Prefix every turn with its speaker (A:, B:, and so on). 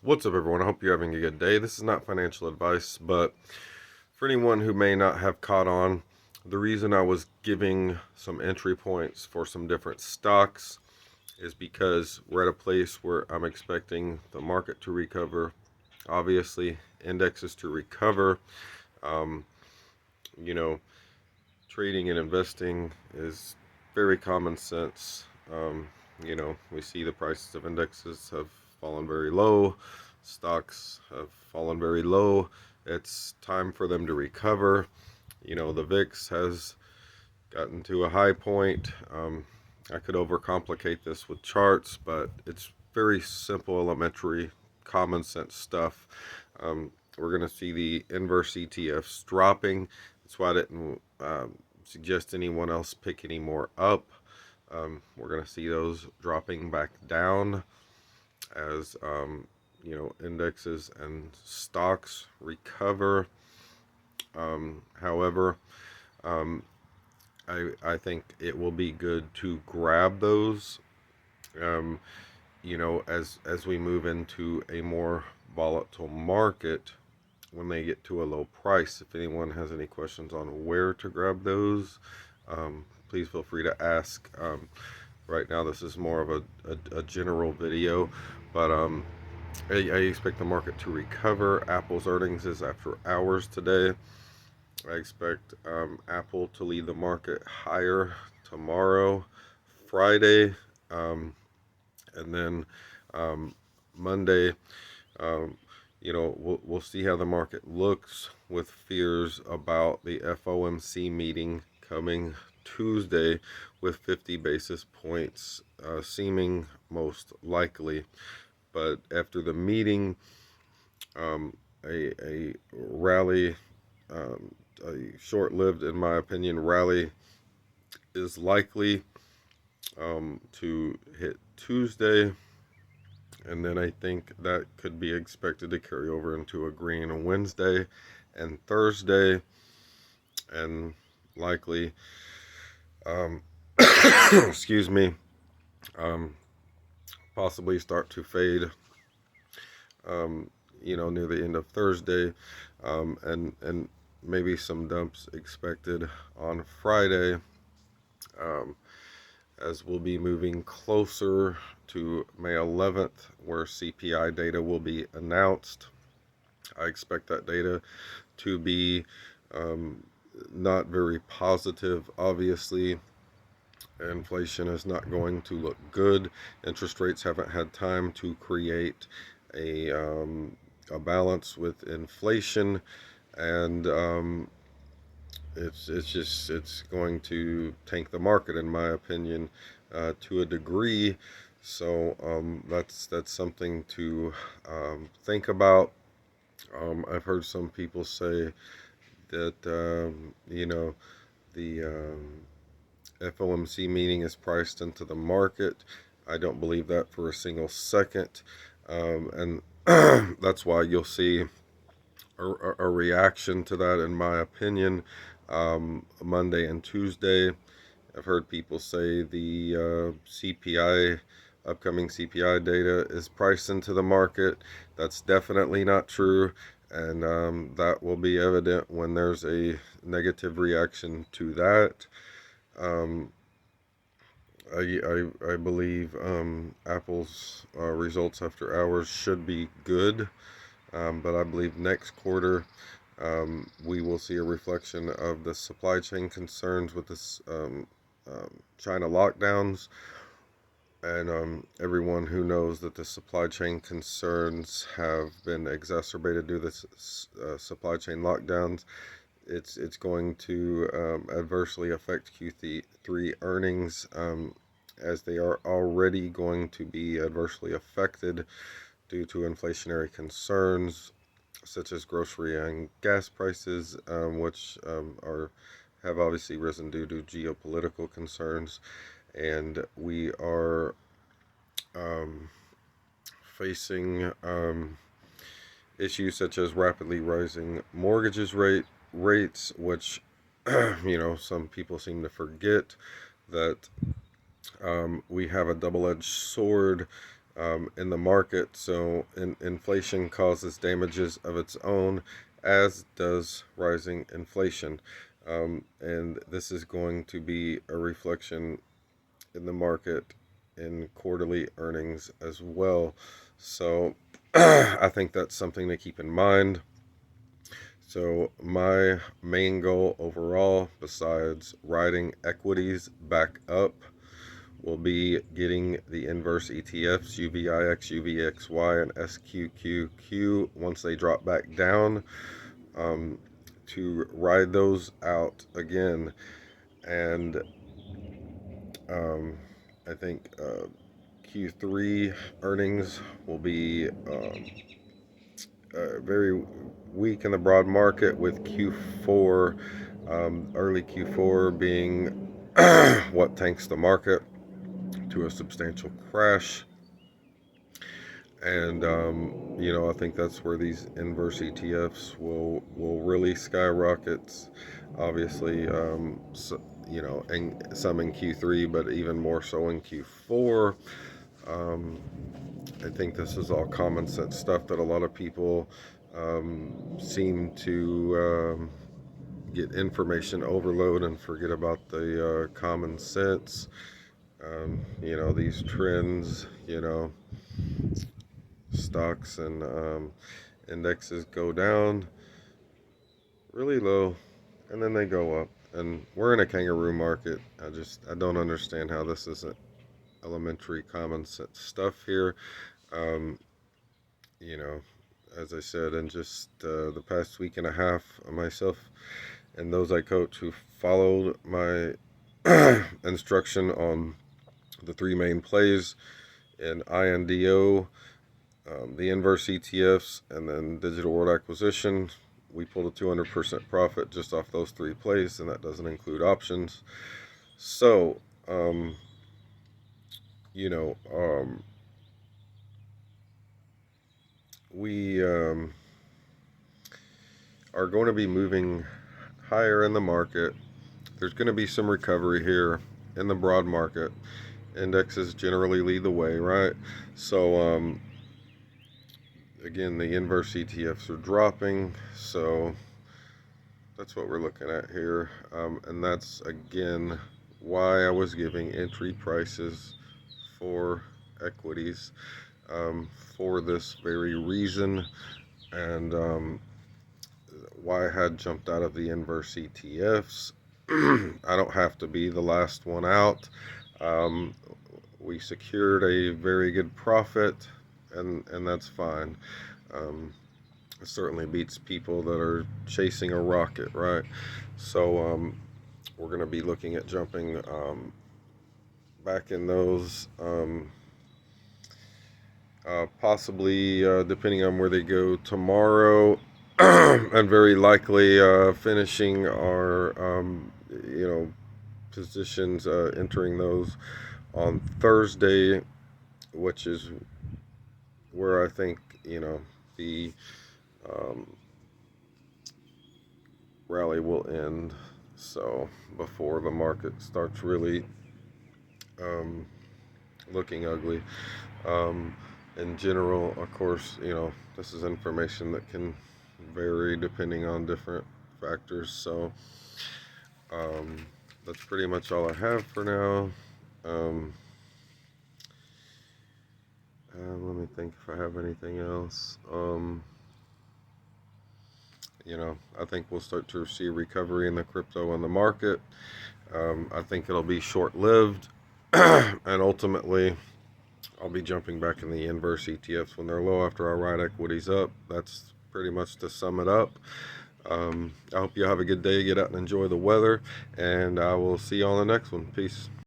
A: What's up, everyone? I hope you're having a good day. This is not financial advice, but for anyone who may not have caught on, the reason I was giving some entry points for some different stocks is because we're at a place where I'm expecting the market to recover, obviously, indexes to recover. Um, you know, Trading and investing is very common sense. We see the prices of indexes have fallen very low, stocks have fallen very low. It's time for them to recover. The VIX has gotten to a high point. I could overcomplicate this with charts, but it's very simple, elementary, common sense stuff. We're going to see the inverse ETFs dropping. That's why I didn't suggest anyone else pick any more up. We're going to see those dropping back down as indexes and stocks recover. However, um, I think it will be good to grab those. Um, as we move into a more volatile market when they get to a low price. If anyone has any questions on where to grab those, please feel free to ask. Right now, this is more of a general video, but I expect the market to recover. Apple's earnings is after hours today. I expect Apple to lead the market higher tomorrow, Friday, um, and then um, Monday. Um, we'll see how the market looks with fears about the FOMC meeting coming Tuesday with 50 basis points seeming most likely. But after the meeting, a rally, a short-lived, in my opinion, rally is likely to hit Tuesday, and then I think that could be expected to carry over into a green on Wednesday and Thursday, and likely, um, excuse me, um, possibly start to fade, near the end of Thursday, and maybe some dumps expected on Friday, um, as we'll be moving closer to May 11th, where CPI data will be announced. I expect that data to be um, not very positive. Obviously, inflation is not going to look good. Interest rates haven't had time to create a balance with inflation, and it's going to tank the market, in my opinion, to a degree. So that's something to think about. I've heard some people say that the FOMC meeting is priced into the market. I don't believe that for a single second, and that's why you'll see a reaction to that, in my opinion, Monday and Tuesday. I've heard people say the upcoming CPI data is priced into the market. That's definitely not true, and that will be evident when there's a negative reaction to that. Um, I believe Apple's results after hours should be good, but I believe next quarter we will see a reflection of the supply chain concerns with this China lockdowns, and everyone who knows that the supply chain concerns have been exacerbated due to this supply chain lockdowns. It's going to adversely affect Q3 earnings, as they are already going to be adversely affected due to inflationary concerns such as grocery and gas prices, which have obviously risen due to geopolitical concerns, and we are um, facing issues such as rapidly rising rates, which some people seem to forget that we have a double-edged sword in the market. So inflation causes damages of its own, as does rising inflation. And this is going to be a reflection in the market in quarterly earnings as well. So I think that's something to keep in mind. So my main goal overall, besides riding equities back up, will be getting the inverse ETFs, UVIX, UVXY, and SQQQ once they drop back down, to ride those out again. And I think Q3 earnings will be very weak in the broad market, with Q4, early Q4 being what tanks the market to a substantial crash. And I think that's where these inverse ETFs will really skyrocket. Obviously, so, and some in Q3, but even more so in Q4. Um, I think this is all common sense stuff that a lot of people seem to get information overload and forget about the common sense. These trends, stocks and indexes go down really low and then they go up. And we're in a kangaroo market. I don't understand how this isn't elementary common sense stuff here. Um, you know, as I said, in just the past week and a half, myself and those I coach who followed my instruction on the three main plays in INDO, the inverse ETFs, and then digital world acquisition, we pulled a 200% profit just off those three plays, and that doesn't include options. So, you know, we are going to be moving higher in the market. There's going to be some recovery here in the broad market. Indexes generally lead the way, right? So, again, the inverse ETFs are dropping, so that's what we're looking at here. And that's, again, why I was giving entry prices for equities, for this very reason, and why I had jumped out of the inverse ETFs. I don't have to be the last one out. We secured a very good profit, and that's fine. It certainly beats people that are chasing a rocket, right? So we're going to be looking at jumping back in those, possibly depending on where they go tomorrow, and very likely finishing our positions, entering those on Thursday, which is where I think the rally will end. So before the market starts really looking ugly. In general, of course, this is information that can vary depending on different factors. So that's pretty much all I have for now. Let me think if I have anything else. I think we'll start to see recovery in the crypto and the market. I think it'll be short-lived, and ultimately I'll be jumping back in the inverse ETFs when they're low after I ride equities up. That's pretty much to sum it up. I hope you have a good day. Get out and enjoy the weather, and I will see you on the next one. Peace.